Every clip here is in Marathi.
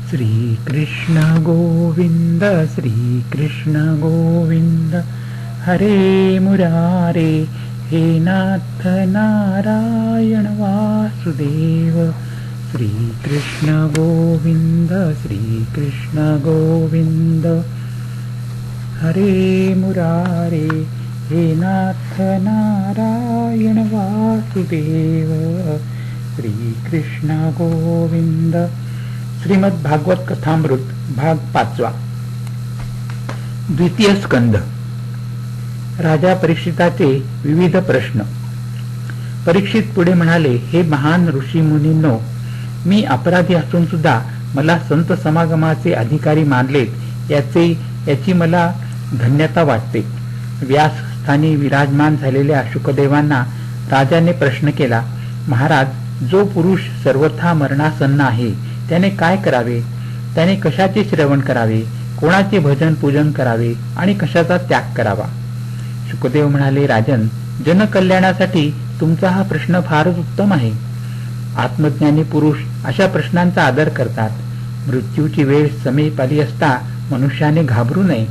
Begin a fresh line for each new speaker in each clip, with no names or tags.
श्रीकृष्ण गोविंद श्रीकृष्ण गोविंद हरे मुरारे हे नाथ नारायण वासुदेव श्रीकृष्ण गोविंद हरे मुरारे हे नाथ नारायण वासुदेव श्रीकृष्ण गोविंद. श्रीमद भागवत कथामृत भाग 5. द्वितीय स्कंद. राजा परीक्षिताचे विविध प्रश्न. परीक्षित पुढे म्हणाले, हे महान ऋषी मुनींनो, मी अपराधी असून सुद्धा मला संत समागमाचे अधिकारी मानलेत याची मला धन्यता वाटते. व्यास स्थानी विराजमान झालेल्या शुकदेवांना राजाने प्रश्न केला, महाराज, जो पुरुष सर्वथा मरणासन्न आहे त्याने काय करावे? त्याने कशाचे श्रवण करावे, कोणाचे भजन पूजन करावे आणि कशाचा त्याग करावा? शुकदेव म्हणाले, राजन, जनकल्याणासाठी तुमचा हा प्रश्न फारच उत्तम आहे. आत्मज्ञानी पुरुष अशा प्रश्नांचा आदर करतात. मृत्यूची वेळ समीप आली असता मनुष्याने घाबरू नये.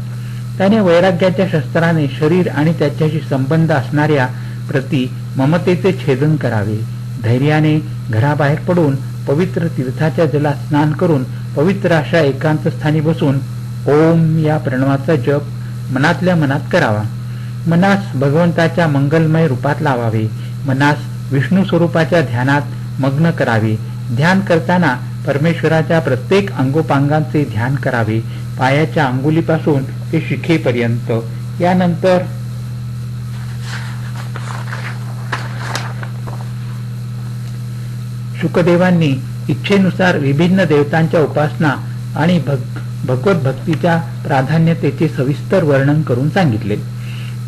त्याने वैराग्याच्या शस्त्राने शरीर आणि त्याच्याशी संबंध असणाऱ्या प्रति ममतेचे छेदन करावे. धैर्याने घराबाहेर पडून पवित्र तीर्थाच्या जलात स्नान करून पवित्र अशा एकांत स्थानी बसून ओम या प्रणवाचा जप मनातल्या मनात करावा. मनास भगवंताच्या मंगलमय रूपात लावावे. मनास विष्णू स्वरूपाच्या ध्यानात मग्न करावे. ध्यान करताना परमेश्वराच्या प्रत्येक अंगोपांगांचे ध्यान करावे, पायाच्या अंगुलीपासून ते शिखेपर्यंत. यानंतर शुकदेवांनी इच्छेनुसार विभिन्न देवतांच्या उपासना आणि भगवत भक्तीच्या प्राधान्यतेचे सविस्तर वर्णन करून सांगितले.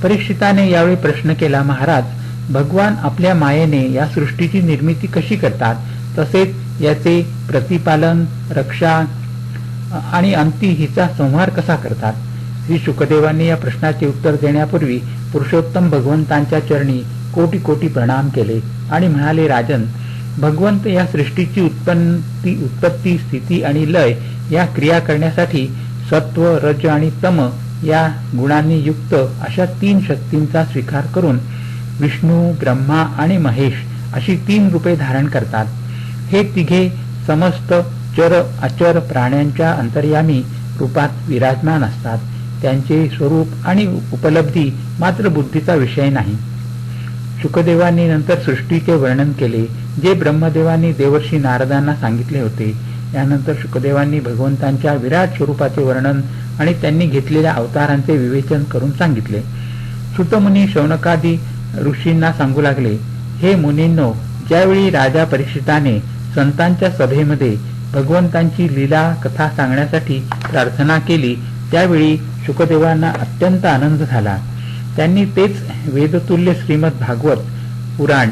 परीक्षिताने यावेळी प्रश्न केला, महाराज, भगवान आपल्या मायेने या सृष्टीची निर्मिती कशी करतात, तसेच याचे प्रतिपालन, रक्षा आणि अंती हिचा संहार कसा करतात? श्री शुकदेवांनी या प्रश्नाचे उत्तर देण्यापूर्वी पुरुषोत्तम भगवंतांच्या चरणी कोटी कोटी प्रणाम केले आणि म्हणाले, राजन, भगवंत या सृष्टीची उत्पत्ती, स्थिती आणि लय या क्रिया करण्यासाठी सत्व, रज आणि तम या गुणांनी युक्त अशा 3 शक्तींचा स्वीकार करून विष्णू, ब्रह्मा आणि महेश अशी 3 रूपे धारण करतात. हे तिघे समस्त चर अचर प्राण्यांच्या अंतर्यामी रूपात विराजमान असतात. त्यांचे स्वरूप आणि उपलब्धी मात्र बुद्धीचा विषय नाही. शुकदेवांनी नंतर सृष्टीचे वर्णन केले, जे ब्रह्मदेवांनी देवर्षी नारदांना सांगितले होते. यानंतर शुकदेवांनी भगवंतांच्या विराट स्वरूपाचे वर्णन आणि त्यांनी घेतलेल्या अवतारांचे विवेचन करून सांगितले. सुतमुनी शौनकादी ऋषींना सांगू लागले, हे मुनींनो, ज्यावेळी राजा परीक्षिताने संतांच्या सभेमध्ये भगवंतांची लीला कथा सांगण्यासाठी प्रार्थना केली, त्यावेळी शुकदेवांना अत्यंत आनंद झाला. त्यांनी तेच वेदतुल्य श्रीमद भागवत पुराण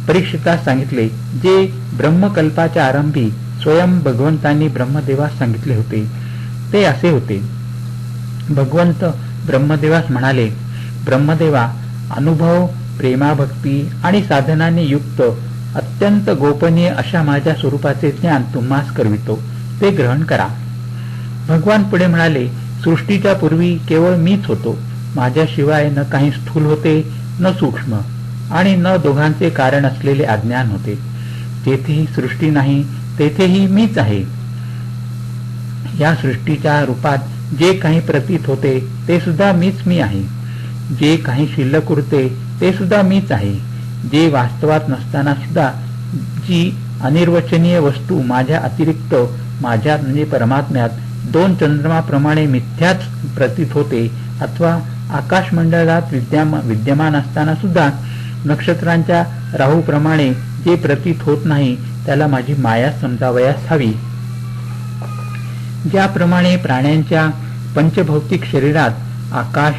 परीक्षितास सांगितले, जे ब्रह्मकल्पाच्या आरंभी स्वयं भगवंतांनी ब्रह्मदेवास सांगितले होते. ते असे होते. भगवंत ब्रह्मदेवास म्हणाले, ब्रह्मदेवा, अनुभव, प्रेमाभक्ती आणि साधनांनी युक्त अत्यंत गोपनीय अशा माझ्या स्वरूपाचे ज्ञान तुम्हास करवितो, ते ग्रहण करा. भगवान पुढे म्हणाले, सृष्टीच्या पूर्वी केवळ मीच होतो. माझ्याशिवाय न काही स्थूल होते, न सूक्ष्म, आणि न दोघांचे कारण असलेले अज्ञान होते. जेथेही सृष्टी नाही तेथेही मीच आहे. या सृष्टीच्या रूपात जे काही प्रतीत होते ते सुद्धा मीच मी आहे. जे काही शिल्लक उरते ते सुद्धा मीच आहे. जे वास्तवात नसताना सुद्धा जी अनिर्वचनीय वस्तू माझ्या अतिरिक्त, माझ्यात म्हणजे परमात्म्यात 2 चंद्रमाप्रमाणे मिथ्याच प्रतीत होते, अथवा आकाशमंडळात विद्यमान असताना सुद्धा नक्षत्रांच्या राहूप्रमाणे जे प्रतीत होत नाही, त्याला माझी माया समजावयास हवी. ज्याप्रमाणे प्राण्यांच्या पंचभौतिक शरीरात आकाश,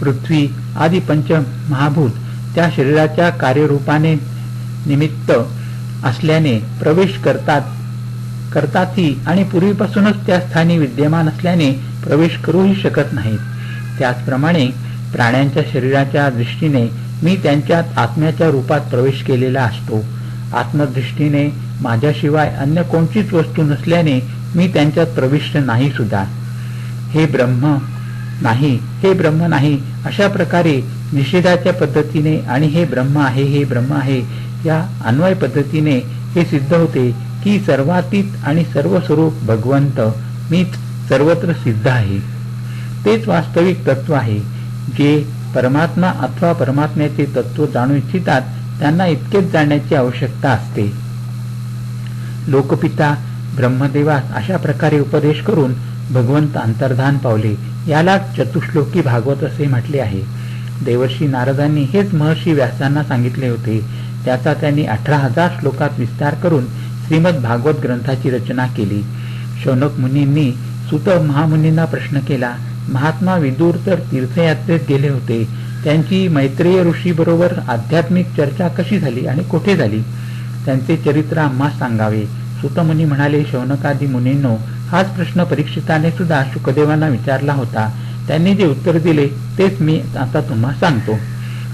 पृथ्वी आदी पंचमहाभूत त्या शरीराच्या कार्यरूपाने निमित्त असल्याने प्रवेश करतातही आणि पूर्वीपासूनच त्या स्थानी विद्यमान असल्याने प्रवेश करूही शकत नाहीत. त्याचप्रमाणे प्राण्यांच्या शरीराच्या दृष्टीने मी त्यांच्यात आत्म्याच्या रूपात प्रवेश केलेला असतो. आत्मदृष्टीने माझ्याशिवाय अन्य कोणतीच वस्तू नसल्याने मी त्यांच्यात प्रविष्ट नाही सुद्धा. हे ब्रह्म नाही अशा प्रकारे निषेधाच्या पद्धतीने आणि हे ब्रह्म आहे या अन्वय पद्धतीने हे सिद्ध होते की सर्वातीत आणि सर्वस्वरूप भगवंत मीच सर्वत्र सिद्ध आहे. तेच वास्तविक तत्व आहे. जे परमात्मा अथवा परमात्म्याचे तत्व जाणू इच्छितात त्यांना इतकेच जाणण्याची आवश्यकता असते. लोकपिता ब्रह्मदेवास अशा प्रकारे उपदेश करून भगवंत अंतर्धान पावले. याला चतुश्लोकी भागवत असे म्हटले आहे. देवर्षी नारदांनी हेच महर्षी व्यासांना सांगितले होते. त्याचा त्यांनी 18,000 श्लोकात विस्तार करून श्रीमद भागवत ग्रंथाची रचना केली. शौनक मुनींनी सुत महामुनींना प्रश्न केला. महात्मा विदुर तर तीर्थयात्रेत गेले होते. त्यांची मैत्रेय ऋषी बरोबर आध्यात्मिक चर्चा कशी झाली आणि कुठे झाली? त्यांचे चरित्र आम्हास सांगावे. सुतमुनी म्हणाले, शौनकादी मुनींनो, हाच प्रश्न परीक्षिताने सुद्धा शुकदेवांना विचारला होता. त्यांनी जे उत्तर दिले तेच मी आता तुम्हाला सांगतो.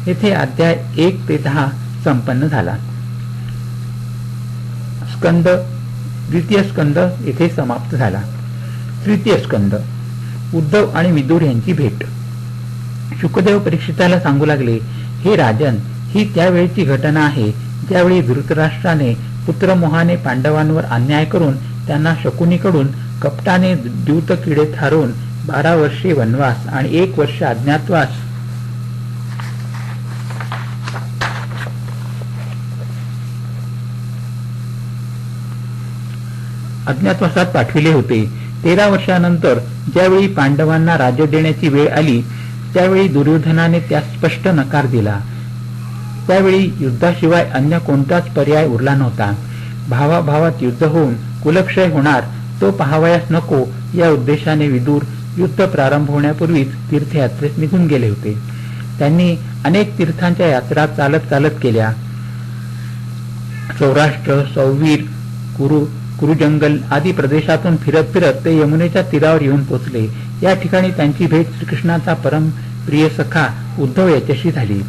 येथे अध्याय 1 ते 10 संपन्न झाला. द्वितीय स्कंद येथे समाप्त झाला. तृतीय स्कंद, उद्धव आणि विदुर यांची भेट. शुकदेव परीक्षिताला सांगू लागले, हे राजन, ही त्यावेळीची घटना आहे ज्यावेळी धृतराष्ट्राने पुत्रमोहाने पांडवांवर अन्याय करून त्यांना शकुनीकडून कपटाने द्यूत किडे हरवून 12 वर्षे वनवास आणि 1 वर्ष अज्ञातवासात पाठविले होते. 13 वर्षानंतर ज्यावेळी पांडवांना राज्य देण्याची वेळ आली त्यावेळी दुर्योधनाने त्यास स्पष्ट नकार दिला. त्यावेळी युद्धाशिवाय अन्य कोणताच पर्याय उरला नव्हता. भावाभावात युद्ध होऊन कुलक्षय होणार तो पाहावयास नको या उद्देशाने विदुर युद्ध प्रारंभ होण्यापूर्वीच तीर्थयात्रेस निघून गेले होते. त्यांनी अनेक तीर्थांच्या यात्रा चालत चालत केल्या. सौराष्ट्र, सौवीर, कुरुजंगल आदी प्रदेशातून फिरत फिरत ते यमुनेच्या तीरावर येऊन पोचले. या ठिकाणी त्यांची भेट श्रीकृष्णाचा परम प्रिय सखा उद्धव याच्याशी झाली.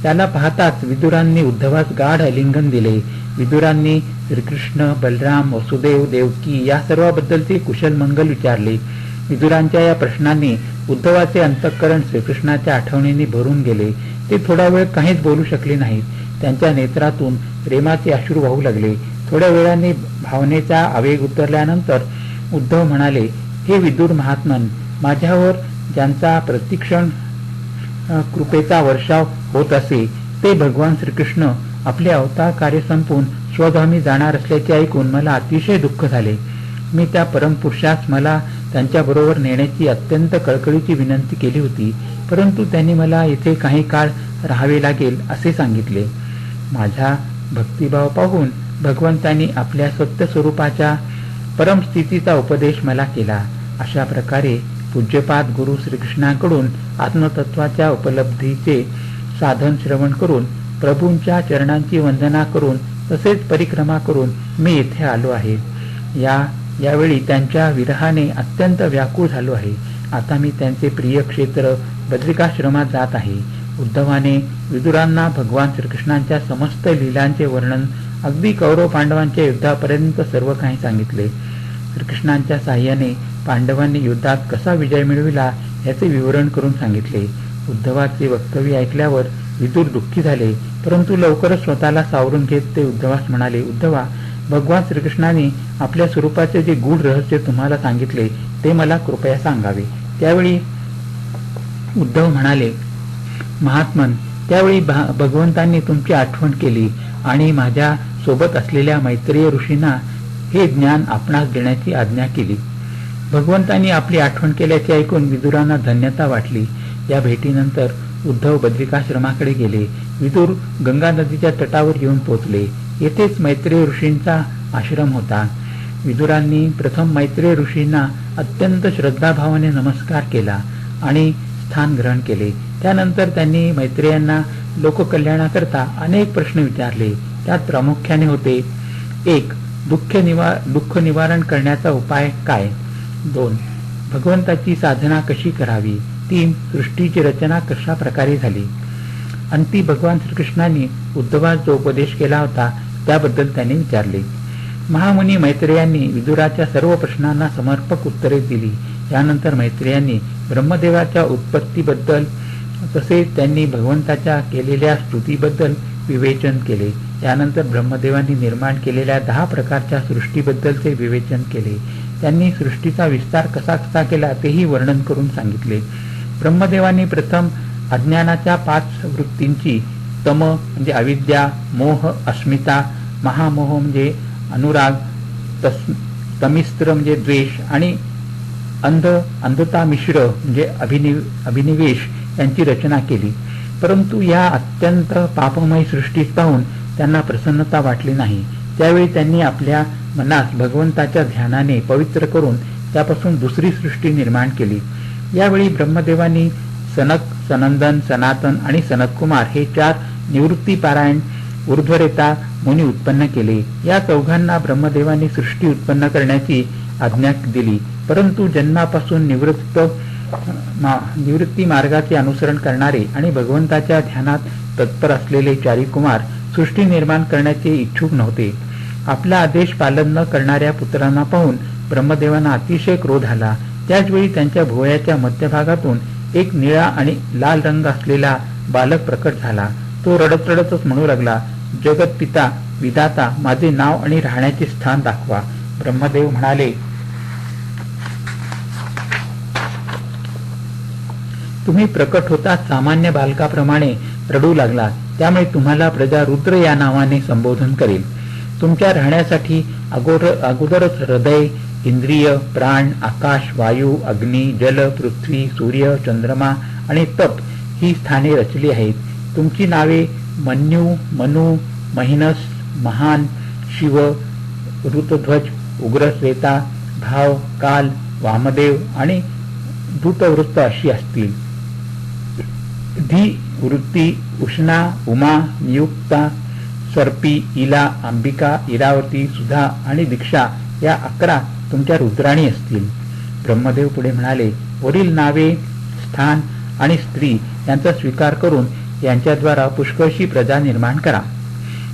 त्याला पाहताच विदुरांनी उद्धवास गाढ आलिंगन दिले. विदुरांनी श्रीकृष्ण, बलराम, वसुदेव, देवकी या सर्वांबद्दलचे कुशल मंगल विचारले. विदुरांच्या या प्रश्नांनी उद्धवाचे अंतःकरण श्रीकृष्णाच्या आठवणींनी भरून गेले. ते थोडा वेळ काहीच बोलू शकले नाहीत. त्यांच्या नेत्रातून प्रेमाचे अश्रू वाहू लागले. थोड्या वेळाने भावनेचा आवेग उतरल्यानंतर उद्धव म्हणाले, हे विदुर महात्मन, माझ्यावर ज्यांचा प्रतिक्षण कृपेचा वर्षाव होत असे ते भगवान श्रीकृष्ण आपले अवतार कार्य संपून स्वधामी जाणार असल्याचे ऐकून मला अतिशय दुःख झाले. मी त्या परमपुरुषास मला त्यांच्याबरोबर नेण्याची अत्यंत कळकळीची विनंती केली होती, परंतु त्यांनी मला इथे काही काळ राहावे लागेल असे सांगितले. माझा भक्तिभाव पाहून भगवंतांनी आपल्या सत्य स्वरूपाच्या परमस्थितीचा उपदेश मला केला. अशा प्रकारे पूज्यपाद गुरु श्रीकृष्णाकडून आत्मतत्वाच्या उपलब्धीचे साधन श्रवण करून प्रभूंच्या चरणांची वंदना करून तसेच परिक्रमा करून मी येथे आलो आहे. यावेळी त्यांच्या विरहाने अत्यंत व्याकुळ झालो आहे. आता मी त्यांचे प्रिय क्षेत्र बद्रिकाश्रमात जात आहे. उद्धवाने विदुरांना भगवान श्रीकृष्णांच्या समस्त लीलांचे वर्णन अगदी कौरव पांडवांच्या युद्धापर्यंत सर्व काही सांगितले. श्रीकृष्णांच्या साह्याने पांडवांनी युद्धात कसा विजय मिळविला याचे विवरण करून सांगितले. उद्धवाचे वक्तव्य ऐकल्यावर विदुर दुःखी झाले, परंतु लवकरच स्वतःला सावरून घेत ते उद्धवास म्हणाले, उद्धवा, भगवान श्रीकृष्णाने आपल्या स्वरूपाचे जे गूढ रहस्य तुम्हाला सांगितले ते मला कृपया सांगावे. त्यावेळी उद्धव म्हणाले, महात्मन, त्यावेळी भगवंतांनी तुमची आठवण केली आणि माझ्या सोबत असलेल्या मैत्रेय ऋषींना हे ज्ञान आपणास देण्याची आज्ञा केली. भगवंतांनी आपली आठवण केल्याचे ऐकून विदुरांना धन्यता वाटली. या भेटीनंतर उद्धव बद्रिकाश्रमाकडे गेले. विदुर गंगा नदीच्या तटावर येऊन पोचले. येथेच मैत्रेय ऋषींचा आश्रम होता. विदुरांनी प्रथम मैत्रेय ऋषींना अत्यंत श्रद्धाभावाने नमस्कार केला आणि स्थान ग्रहण केले. त्यानंतर त्यांनी मैत्रेयांना लोककल्याणाकरता अनेक प्रश्न विचारले. त्यात प्रामुख्याने होते: 1. दुःख निवारण करण्याचा उपाय काय? 2. भगवंताची साधना कशी करावी? 3. सृष्टीची रचना कशा प्रकारे झाली? अंती भगवान श्रीकृष्णांनी उद्धवास जो उपदेश केला होता त्याबद्दल त्यांनी विचारले. महामुनी मैत्रेयांनी विदुराच्या सर्व प्रश्नांना समर्पक उत्तरे दिली. यानंतर मैत्रेयांनी ब्रह्मदेवाच्या उत्पत्तीबद्दल तसेच त्यांनी भगवंताच्या केलेल्या स्तुतीबद्दल विवेचन केले. यानंतर ब्रह्मदेवांनी निर्माण केलेल्या 10 प्रकारच्या सृष्टीबद्दलचे विवेचन केले. त्यांनी सृष्टीचा विस्तार कसा कसा केला तेही वर्णन करून सांगितले. ब्रह्मदेवांनी प्रथम अज्ञानाच्या 5 वृत्तींची तम म्हणजे अविद्या, मोह, अस्मिता, महामोह म्हणजे अनुराग, तमिस्त्र म्हणजे द्वेष आणि अंधता मिश्र म्हणजे अभिनिवेश यांची रचना केली. परंतु या अत्यंत पापमय सृष्टीत पाहून त्यांना प्रसन्नता वाटली नाही. त्यावेळी त्यांनी आपल्या मनास भगवंताच्या ध्यानाने पवित्र करून त्यापासून दुसरी सृष्टी निर्माण केली. यावेळी ब्रह्मदेवांनी सनक, सनंदन, सनातन आणि सनतकुमार हे 4 निवृत्तीपारायण ऊर्ध्वरेता मुनी उत्पन्न केले. या चौघांना ब्रह्मदेवांनी सृष्टी उत्पन्न करण्याची आज्ञा दिली. परंतु जन्मापासून निवृत्ती मार्गाचे अनुसरण करणारे आणि भगवंताच्या ध्यानात तत्पर असलेले 4 कुमार सृष्टी निर्माण करण्याचे इच्छुक नव्हते. आपला आदेश पालन न करणाऱ्या पुत्रांना पाहून ब्रह्मदेवांना अतिशय क्रोध आला. त्याचवेळी त्यांच्या भुवयाच्या मध्यभागातून एक निळा आणि लाल रंग असलेला बालक प्रकट झाला. तो रडत रडतच म्हणू लागला, जगत पिता विधाता, माझे नाव आणि राहण्याचे स्थान दाखवा. ब्रह्मदेव म्हणाले, तुम्ही प्रकट होताच सामान्य बालकाप्रमाणे रडू लागला. त्यामुळे तुम्हाला प्रजा रुद्र या नावाने संबोधन करेल. तुमच्या राहण्यासाठी अगोदरच हृदय, इंद्रिय, प्राण, आकाश, वायू, अग्नी, जल, पृथ्वी, सूर्य, चंद्रमा आणि तप ही स्थाने रचली आहेत. तुमची नावे मन्यू, मनु, महिनस, महान, शिव, ऋतध्वज, उग्रश्वेता, भाव, काल, वामदेव आणि दूतवृत्त अशी असतील. धी, वृत्ती, उष्णा, उमा, नियुक्ता, सर्पी, इला, अंबिका, इरावती, सुधा आणि दीक्षा या 11 तुमच्या रुद्राणी असतील. ब्रह्मदेव पुढे म्हणाले, वरील नावे, स्थान आणि स्त्री यांचा स्वीकार करून यांच्याद्वारा पुष्कळशी प्रजा निर्माण करा.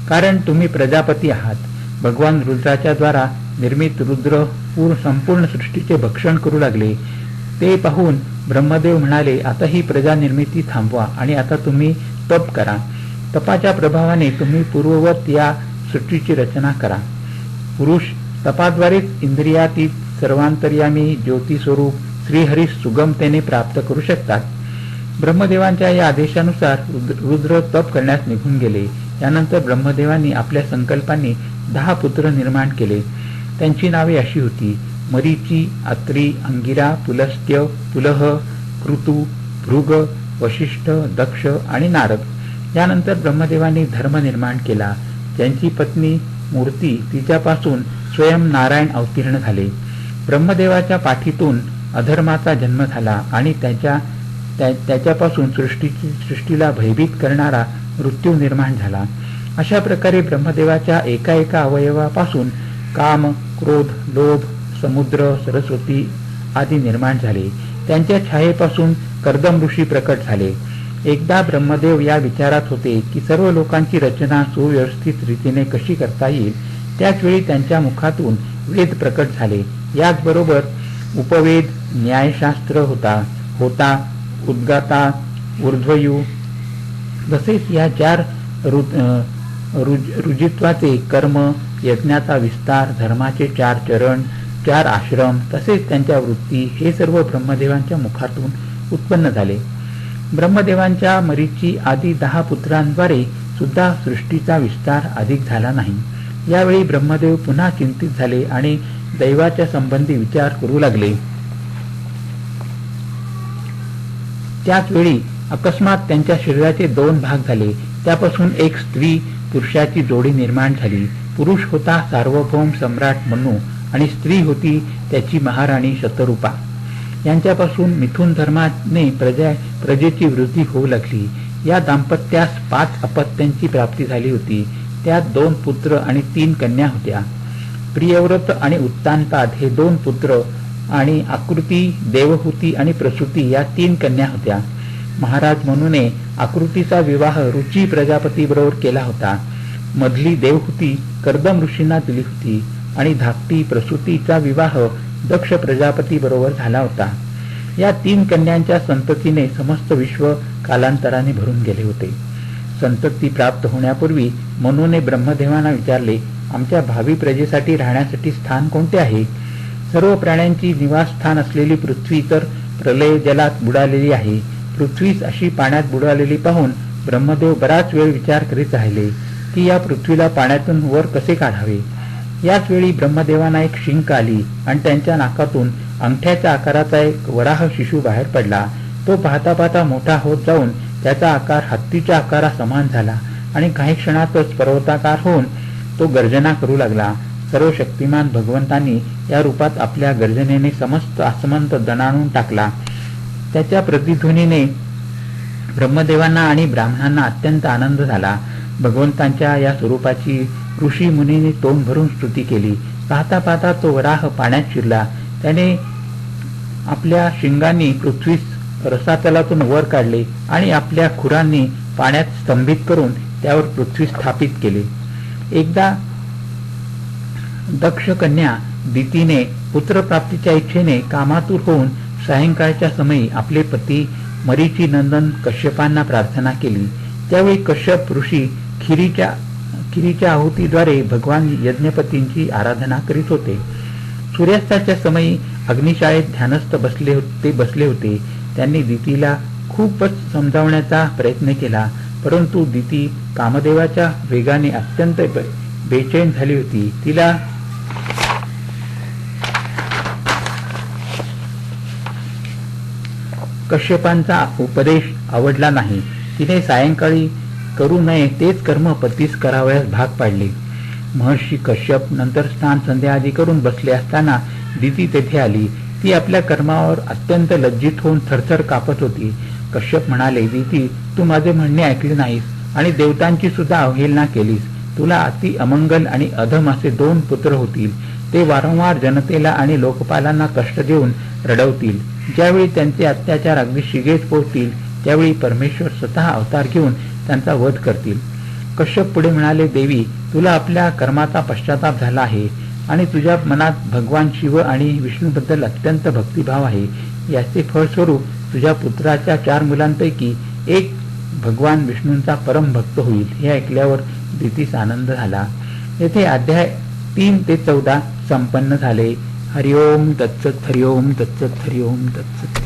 कारण तुम्ही प्रजापती आहात. भगवान रुद्राच्या द्वारा निर्मित रुद्र संपूर्ण सृष्टीचे भक्षण करू लागले. ते पाहून ब्रह्मदेव म्हणाले, आता ही प्रजा निर्मिती थांबवा आणि आता तुम्ही तप करा. तपाच्या प्रभावाने तुम्ही पूर्ववत या सृष्टीची रचना करा. पुरुष तपाद्वारेच इंद्रियातीत सर्वांतर्यामी ज्योतिस्वरूप श्रीहरीस सुगमतेने प्राप्त करू शकतात. ब्रह्मदेवांच्या या आदेशानुसार रुद्र तप करण्यास निघून गेले. यानंतर ब्रह्मदेवांनी आपल्या संकल्पांनी 10 पुत्र निर्माण केले. त्यांची नावे अशी होती, मरीची, अत्री, अंगिरा, पुलस्त्य, पुलह, कृतू, भृग, वशिष्ठ, दक्ष आणि नारद. यानंतर ब्रह्मदेवांनी धर्म निर्माण केला. त्यांची पत्नी मूर्ती तिच्यापासून स्वयं नारायण अवतीर्ण झाले. ब्रह्मदेवाच्या पाठीतून अधर्माचा जन्म झाला आणि त्याच्यापासून सृष्टीला भयभीत करणारा मृत्यू निर्माण झाला. अशा प्रकारे ब्रह्मदेवाच्या एका अवयवापासून काम, क्रोध, लोभ, समुद्र, सरस्वती आदी निर्माण झाले. त्यांच्या छायेपासून कर्दम ऋषी प्रकट झाले. एकदा ब्रह्मदेव या विचारात होते की सर्व लोकांची रचना सुव्यवस्थित रीतीने कशी करता येईल. त्याचवेळी त्यांच्या मुखातून वेद प्रकट झाले. याचबरोबर उपवेद, न्यायशास्त्र होता, उद्गाता, ऊर्ध्वयू तसेच या 4 रुजित्वाचे कर्म, यज्ञाचा विस्तार, धर्माचे 4 चरण, 4 आश्रम तसेच त्यांच्या वृत्ती हे सर्व ब्रह्मदेवांच्या मुखातून उत्पन्न झाले. ब्रह्मदेवांच्या मरीची आदी 10 पुत्रांद्वारे सुद्धा सृष्टीचा विस्तार अधिक झाला नाही. यावेळी ब्रह्मदेव पुन्हा चिंतित झाले आणि दैवाच्या संबंधी विचार करू लागले. त्याच वेळी अकस्मात त्यांच्या शरीराचे 2 भाग झाले. त्यापासून एक स्त्री पुरुषाची जोडी निर्माण झाली. पुरुष होता सार्वभौम सम्राट मनु आणि स्त्री होती त्याची महाराणी शतरूपा. यांच्यापासून मिथुन धर्माने प्रजेची वृद्धी होऊ लागली. या दाम्पत्यास 5 अपत्यांची प्राप्ती झाली होती. त्यात 2 पुत्र आणि 3 कन्या होत्या. प्रियव्रत आणि उत्तानपाद हे 2 पुत्र आणि आकृती, देवहूती आणि प्रसूती या 3 कन्या होत्या. महाराज मनुने आकृतीचा विवाह रुची प्रजापती बरोबर केला होता. मधली देवहूती कर्दम ऋषींना दिली होती आणि धाकटी प्रसूतीचा विवाह दक्ष प्रजापती बरोबर झाला होता. या 3 कन्यांच्या संततीने समस्त विश्व कालांतराने भरून गेले होते. संतती प्राप्त होण्यापूर्वी मनूने ब्रह्मदेवांना विचारले, आमच्या भावी प्रजेसाठी राहण्यासाठी स्थान कोणते आहे? सर्व प्राण्यांची निवासस्थान असलेली पृथ्वी तर प्रलय जलात बुडालेली आहे. पृथ्वीच अशी पाण्यात बुडालेली पाहून ब्रह्मदेव बराच वेळ विचार करीत राहिले की या पृथ्वीला पाण्यातून वर कसे काढावे. याच वेळी ब्रह्मदेवांना एक शिंक आली आणि त्यांच्या नाकातून अंगठ्याच्या आकाराचा एक वराह शिशु बाहेर पडला. तो पाहता पाहता मोठा होत जाऊन त्याचा आकार हत्तीच्या आकारा समान झाला आणि काही क्षणातच पर्वताकार होऊन तो गर्जना करू लागला. सर्व शक्तिमान भगवंतांनी या रूपात आपल्या गर्जनेने समस्त आसमंत दणाणून टाकला. त्याच्या प्रतिध्वनीने ब्रह्मदेवांना आणि ब्राह्मणांना अत्यंत आनंद झाला. भगवंतांच्या या स्वरूपाची ऋषी मुनींनी तोंड भरून स्तुती केली. पाहता पाहता तो वराह पाण्यात शिरला. त्याने आपल्या शिंगांनी पृथ्वीस रसातलातून वर काढले आणि आपल्या खुरांनी पाण्यात स्तंभित करून त्यावर पृथ्वी स्थापित केले. एकदा दक्ष कन्या दितीने पुत्रप्राप्तीच्या इच्छेने कामातुर होऊन सायंकाळच्या समयी आपले पती मरीची नंदन कश्यपांना प्रार्थना केली. त्यावेळी कश्यप ऋषी खिरीच्या आहुतीद्वारे भगवान यज्ञपतींची आराधना करीत होते. सूर्यास्ताच्या समयी अग्निशाळेत ध्यानस्थ बसले होते. त्यांनी दितीला खूपच समजावण्याचा प्रयत्न केला, परंतु दिती कामदेवाच्या वेगाने अत्यंत बेचैन झाली होती. तिला कश्यपांचा उपदेश आवडला नाही. तिने सायंकाळी करू नये तेच कर्म पतीस करावयास भाग पाडले. महर्षी कश्यप नंतर स्नान संध्या आदी करून बसले असताना दिती तेथे आली. ती आपल्या कर्मावर अत्यंत लज्जित होऊन थरथर कापत होती. कश्यप म्हणाले, दिती, तू माझे म्हणणे ऐकले नाहीस आणि देवतांची सुद्धा अवहेलना केलीस. तुला अति अमंगल आणि अधम असे 2 पुत्र होतील. ते वारंवार जनतेला आणि लोकपालांना कष्ट देऊन रडवतील. ज्यावेळी त्यांचे अत्याचार अगदी शिगेस पोहोचतील त्यावेळी परमेश्वर स्वतः अवतार घेऊन त्यांचा वध करतील. कश्यप पुढे म्हणाले, देवी, तुला आपल्या कर्माचा पश्चाताप झाला आहे आणि तुझ्या मनात भगवान शिव आणि विष्णूबद्दल अत्यंत भक्तिभाव आहे. याचे फळस्वरूप तुझ्या पुत्राच्या 4 मुलांपैकी एक भगवान विष्णूंचा परम भक्त होईल. हे ऐकल्यावर दितीस आनंद झाला. येथे अध्याय 3 ते 14 संपन्न झाले. हरिओम तत्सत, हरिओम तत्सत, हरिओम तत्सत.